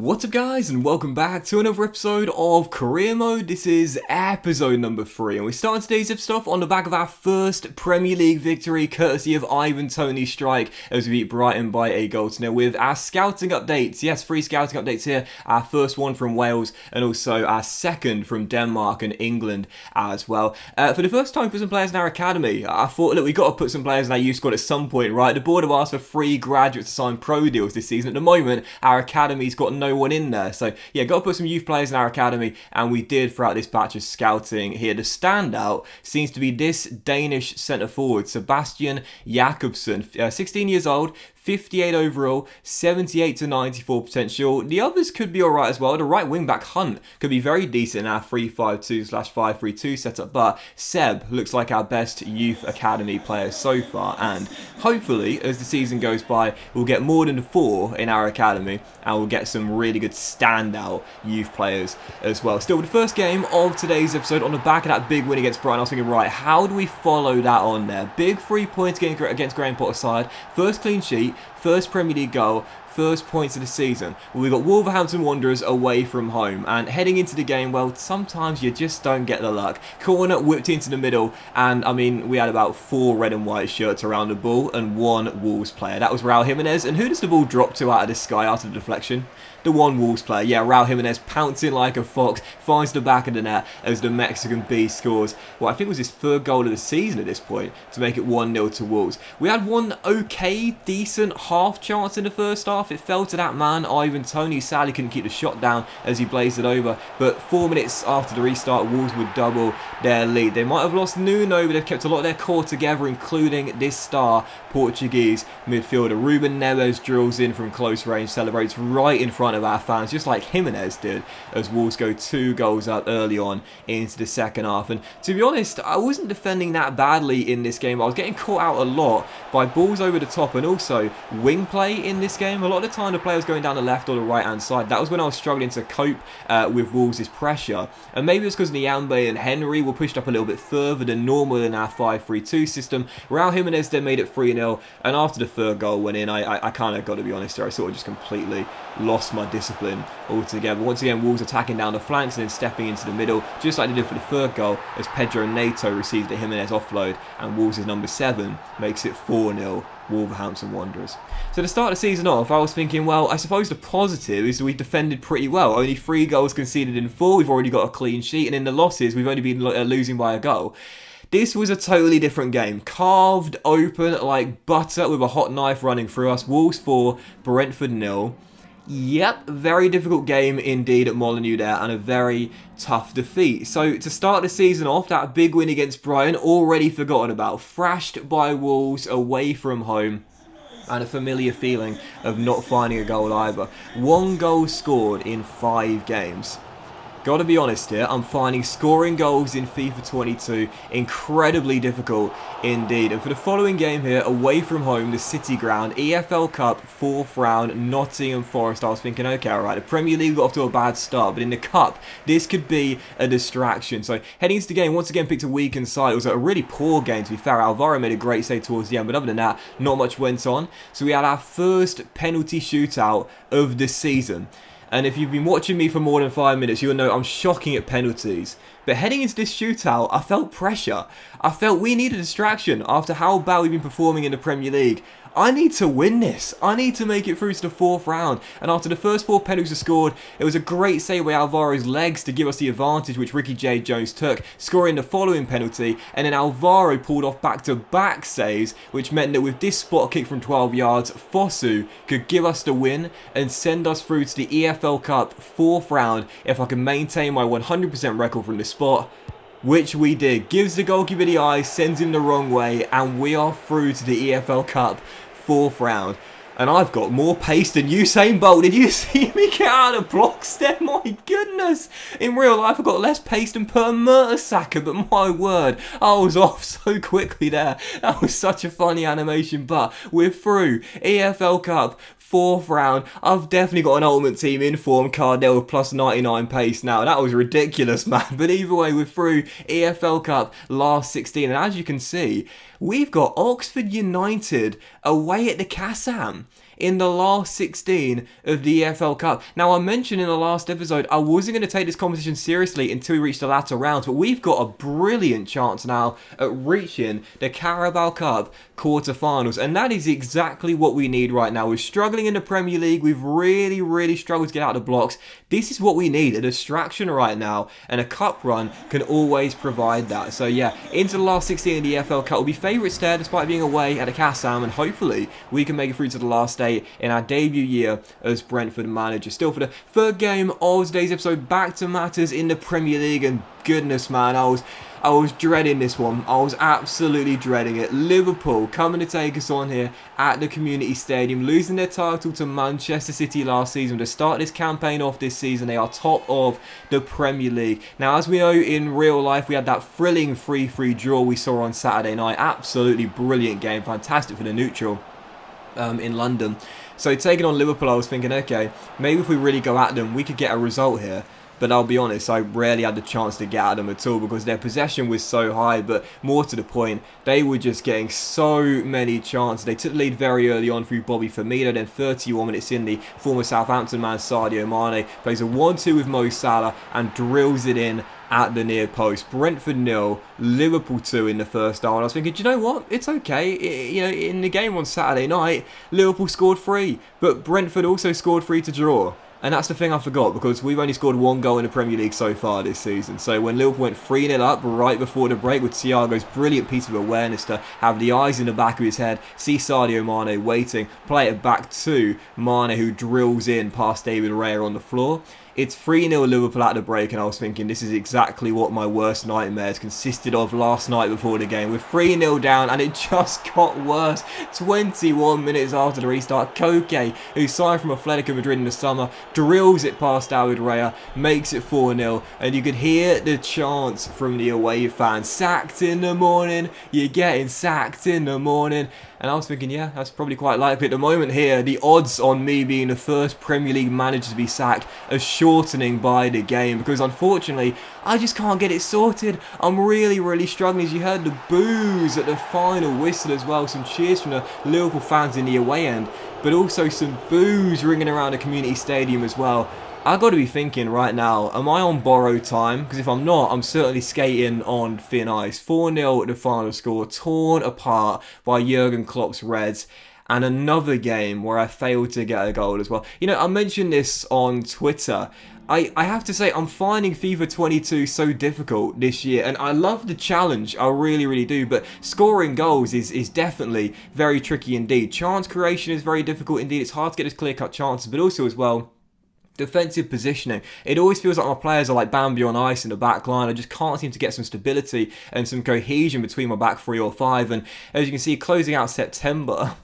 What's up guys, and welcome back to another episode of Career Mode. This is episode number 3 and we start today's episode off on the back of our first Premier League victory courtesy of Ivan Toney's strike as we beat Brighton by a goal to nil with our scouting updates. Yes, 3 scouting updates here. Our first one from Wales and also our second from Denmark and England as well. For the first time we put some players in our academy. I thought, look, we got to put some players in our youth squad at some point, right? The board have asked for 3 graduates to sign pro deals this season. At the moment, our academy's got no one in there. So yeah, got to put some youth players in our academy, and we did throughout this batch of scouting here. The standout seems to be this Danish centre forward, Sebastian Jakobsen, 16 years old, 58 overall, 78 to 94 potential. The others could be alright as well. The right wing back Hunt could be very decent in our 3-5-2/5-3-2 setup, but Seb looks like our best youth academy player so far, and hopefully as the season goes by we'll get more than 4 in our academy and we'll get some really good standout youth players as well. Still, with the first game of today's episode on the back of that big win against Brighton, I was thinking, right, how do we follow that on there? Big 3 points against Graham Potter's side, first clean sheet, first Premier League goal, first points of the season. Well, we've got Wolverhampton Wanderers away from home, and heading into the game, well, sometimes you just don't get the luck. Corner whipped into the middle, and I mean, we had about 4 red and white shirts around the ball and 1 Wolves player. That was Raul Jimenez, and who does the ball drop to out of the sky after the deflection? The 1 Wolves player. Yeah, Raul Jimenez pouncing like a fox, finds the back of the net as the Mexican beast scores what I think was his 3rd goal of the season at this point to make it 1-0 to Wolves. We had one okay, decent half chance in the first half. It fell to that man, Ivan Toney. Sadly couldn't keep the shot down as he blazed it over, but 4 minutes after the restart, Wolves would double their lead. They might have lost Nuno, but they've kept a lot of their core together, including this star Portuguese midfielder. Ruben Neves drills in from close range, celebrates right in front of our fans, just like Jimenez did, as Wolves go 2 goals up early on into the second half. And to be honest, I wasn't defending that badly in this game. I was getting caught out a lot by balls over the top and also wing play in this game. A lot of the time the player was going down the left or the right hand side. That was when I was struggling to cope with Wolves' pressure, and maybe it's because Nyambe and Henry were pushed up a little bit further than normal in our 5-3-2 system. Raul Jimenez then made it 3-0, and after the 3rd goal went in, I kind of got to be honest here, I sort of just completely lost my discipline altogether. Once again, Wolves attacking down the flanks and then stepping into the middle, just like they did for the 3rd goal, as Pedro Neto receives the Jimenez offload, and Wolves' number 7 makes it 4-0 Wolverhampton Wanderers. So to start the season off, I was thinking, well, I suppose the positive is that we defended pretty well. Only 3 goals conceded in 4, we've already got a clean sheet, and in the losses, we've only been losing by a goal. This was a totally different game. Carved open like butter with a hot knife running through us. Wolves 4, Brentford 0. Yep, very difficult game indeed at Molineux there, and a very tough defeat. So to start the season off, that big win against Brighton, already forgotten about. Thrashed by Wolves away from home, and a familiar feeling of not finding a goal either. 1 goal scored in 5 games. Gotta be honest here, I'm finding scoring goals in FIFA 22 incredibly difficult indeed. And for the following game here, away from home, the City Ground, EFL Cup, 4th round, Nottingham Forest, I was thinking, okay, alright, the Premier League got off to a bad start, but in the Cup, this could be a distraction. So heading into the game, once again picked a weakened side. It was a really poor game, to be fair. Alvaro made a great save towards the end, but other than that, not much went on. So we had our first penalty shootout of the season. And if you've been watching me for more than 5 minutes, you'll know I'm shocking at penalties. But heading into this shootout, I felt pressure. I felt we need a distraction after how bad we've been performing in the Premier League. I need to win this. I need to make it through to the 4th round. And after the first 4 penalties are scored, it was a great save by Alvaro's legs to give us the advantage, which Ricky J. Jones took, scoring the following penalty. And then Alvaro pulled off back-to-back saves, which meant that with this spot kick from 12 yards, Fosu could give us the win and send us through to the EFL Cup 4th round if I can maintain my 100% record from this spot. Which we did. Gives the goalkeeper the eye, sends him the wrong way, and we are through to the EFL Cup 4th round. And I've got more pace than Usain Bolt. Did you see me get out of blocks there? My goodness. In real life, I've got less pace than Per Mertesacker, but my word, I was off so quickly there. That was such a funny animation, but we're through. EFL Cup 4th round. I've definitely got an Ultimate Team inform Cardell with plus 99 pace now. That was ridiculous, man. But either way, we're through EFL Cup last 16. And as you can see, we've got Oxford United away at the Kassam. in the last 16 of the EFL Cup. Now, I mentioned in the last episode I wasn't going to take this competition seriously until we reach the latter rounds, but we've got a brilliant chance now at reaching the Carabao Cup quarter-finals, and that is exactly what we need right now. We're struggling in the Premier League. We've really struggled to get out of the blocks. This is what we need, a distraction right now, and a cup run can always provide that. So yeah, into the last 16 of the EFL Cup. We'll be favourites there despite being away at the Kassam, and hopefully we can make it through to the last day in our debut year as Brentford manager. Still for the third game of today's episode, back to matters in the Premier League, and goodness man, I was dreading this one. I was absolutely dreading it. Liverpool coming to take us on here at the Community Stadium, losing their title to Manchester City last season. To start this campaign off this season, they are top of the Premier League. Now, as we know, in real life, we had that thrilling 3-3 draw we saw on Saturday night. Absolutely brilliant game. Fantastic for the neutral in London. So taking on Liverpool, I was thinking, okay, maybe if we really go at them, we could get a result here. But I'll be honest, I rarely had the chance to get at them at all because their possession was so high. But more to the point, they were just getting so many chances. They took the lead very early on through Bobby Firmino. Then 31 minutes in, the former Southampton man Sadio Mane plays a 1-2 with Mo Salah and drills it in at the near post. Brentford 0, Liverpool 2 in the first half. And I was thinking, do you know what? It's okay. In the game on Saturday night, Liverpool scored 3, but Brentford also scored 3 to draw. And that's the thing I forgot, because we've only scored 1 goal in the Premier League so far this season. So when Liverpool went 3-0 up right before the break with Thiago's brilliant piece of awareness to have the eyes in the back of his head, see Sadio Mane waiting, play it back to Mane, who drills in past David Raya on the floor. It's 3-0 Liverpool at the break, and I was thinking this is exactly what my worst nightmares consisted of last night before the game. We're 3-0 down, and it just got worse. 21 minutes after the restart, Koke, who signed from Atletico Madrid in the summer, drills it past David Raya, makes it 4-0, and you could hear the chants from the away fans. Sacked in the morning, you're getting sacked in the morning. And I was thinking, yeah, that's probably quite likely at the moment here. The odds on me being the first Premier League manager to be sacked are shortening by the game, because unfortunately, I just can't get it sorted. I'm really struggling. As you heard the boos at the final whistle as well. Some cheers from the Liverpool fans in the away end, but also some boos ringing around the Community Stadium as well. I got to be thinking right now, am I on borrowed time? Because if I'm not, I'm certainly skating on thin ice. 4-0 the final score, torn apart by Jurgen Klopp's Reds. And another game where I failed to get a goal as well. You know, I mentioned this on Twitter. I have to say, I'm finding FIFA 22 so difficult this year, and I love the challenge, I really do, but scoring goals is definitely very tricky indeed. Chance creation is very difficult indeed. It's hard to get those clear-cut chances, but also as well, defensive positioning. It always feels like my players are like Bambi on ice in the back line. I just can't seem to get some stability and some cohesion between my back 3 or 5, and as you can see, closing out September,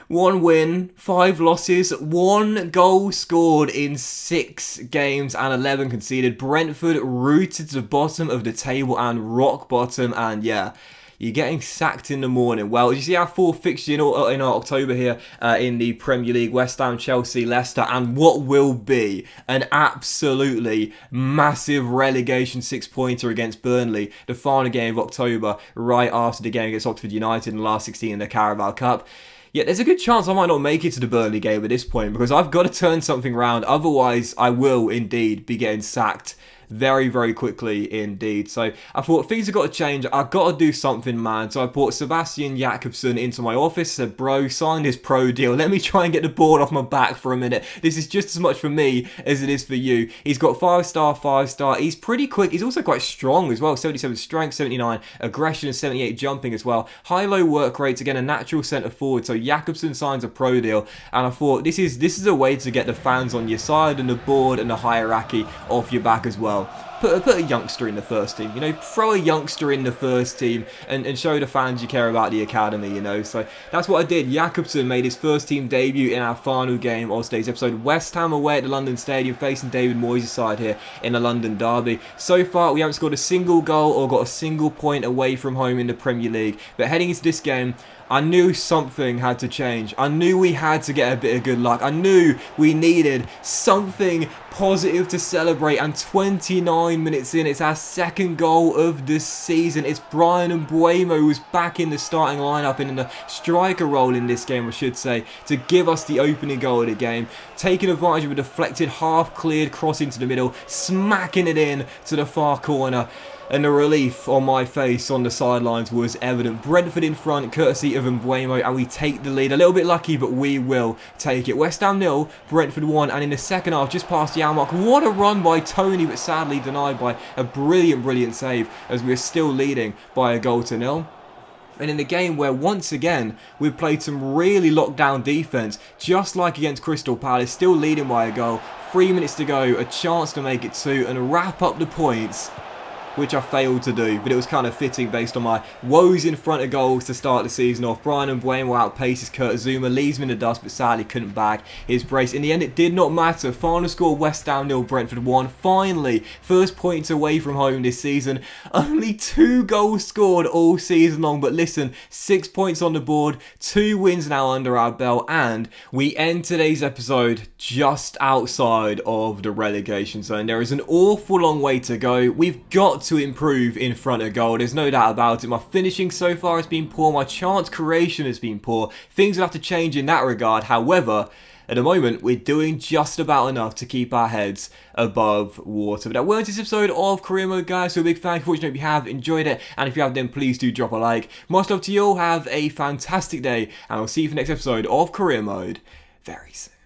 1 win, 5 losses, 1 goal scored in 6 games and 11 conceded. Brentford rooted to the bottom of the table and rock bottom, and yeah, you're getting sacked in the morning. Well, as you see our 4th fixture in October here in the Premier League, West Ham, Chelsea, Leicester, and what will be an absolutely massive relegation 6-pointer against Burnley, the final game of October, right after the game against Oxford United in the last 16 in the Carabao Cup. Yet there's a good chance I might not make it to the Burnley game at this point, because I've got to turn something around, otherwise I will indeed be getting sacked very quickly indeed. So I thought things have got to change. I've got to do something, man. So I brought Sebastian Jakobsen into my office, said, bro, signed his pro deal. Let me try and get the board off my back for a minute. This is just as much for me as it is for you. He's got 5-star. He's pretty quick. He's also quite strong as well. 77 strength, 79 aggression, and 78 jumping as well. High-low work rates, again, a natural centre forward. So Jakobsen signs a pro deal. And I thought this is a way to get the fans on your side and the board and the hierarchy off your back as well. Put a youngster in the first team, you know, throw a youngster in the first team and show the fans you care about the academy, you know. So that's what I did. Jakobsen made his first team debut in our final game of today's episode. West Ham away at the London Stadium, facing David Moyes' side here in the London derby. So far, we haven't scored a single goal or got a single point away from home in the Premier League. But heading into this game, I knew something had to change. I knew we had to get a bit of good luck. I knew we needed something positive to celebrate, and 29 9 minutes in, it's our second goal of the season. It's Bryan Mbeumo who's back in the starting lineup and in the striker role in this game, I should say, to give us the opening goal of the game. Taking advantage of a deflected, half-cleared cross into the middle, smacking it in to the far corner. And the relief on my face on the sidelines was evident. Brentford in front, courtesy of Mbeumo, and we take the lead. A little bit lucky, but we will take it. West Ham 0, Brentford 1, and in the second half, just past the hour mark, what a run by Tony, but sadly denied by a brilliant save, as we are still leading by a goal to nil. And in a game where, once again, we've played some really locked down defence, just like against Crystal Palace, still leading by a goal. 3 minutes to go, a chance to make it 2 and wrap up the points, which I failed to do, but it was kind of fitting based on my woes in front of goals to start the season off. Bryan Mbeumo outpaces Kurt Zouma, leaves him in the dust, but sadly couldn't bag his brace. In the end, it did not matter. Final score, West Ham 0, Brentford 1. Finally, first points away from home this season. Only 2 goals scored all season long, but listen, 6 points on the board, 2 wins now under our belt, and we end today's episode just outside of the relegation zone. There is an awful long way to go. We've got to improve in front of goal, there's no doubt about it. My finishing so far has been poor, my chance creation has been poor. Things will have to change in that regard. However, at the moment, we're doing just about enough to keep our heads above water. But that was this episode of Career Mode, guys. So a big thank you for watching. Hope you have enjoyed it. And if you have, then please do drop a like. Much love to you all. Have a fantastic day. And I'll see you for the next episode of Career Mode very soon.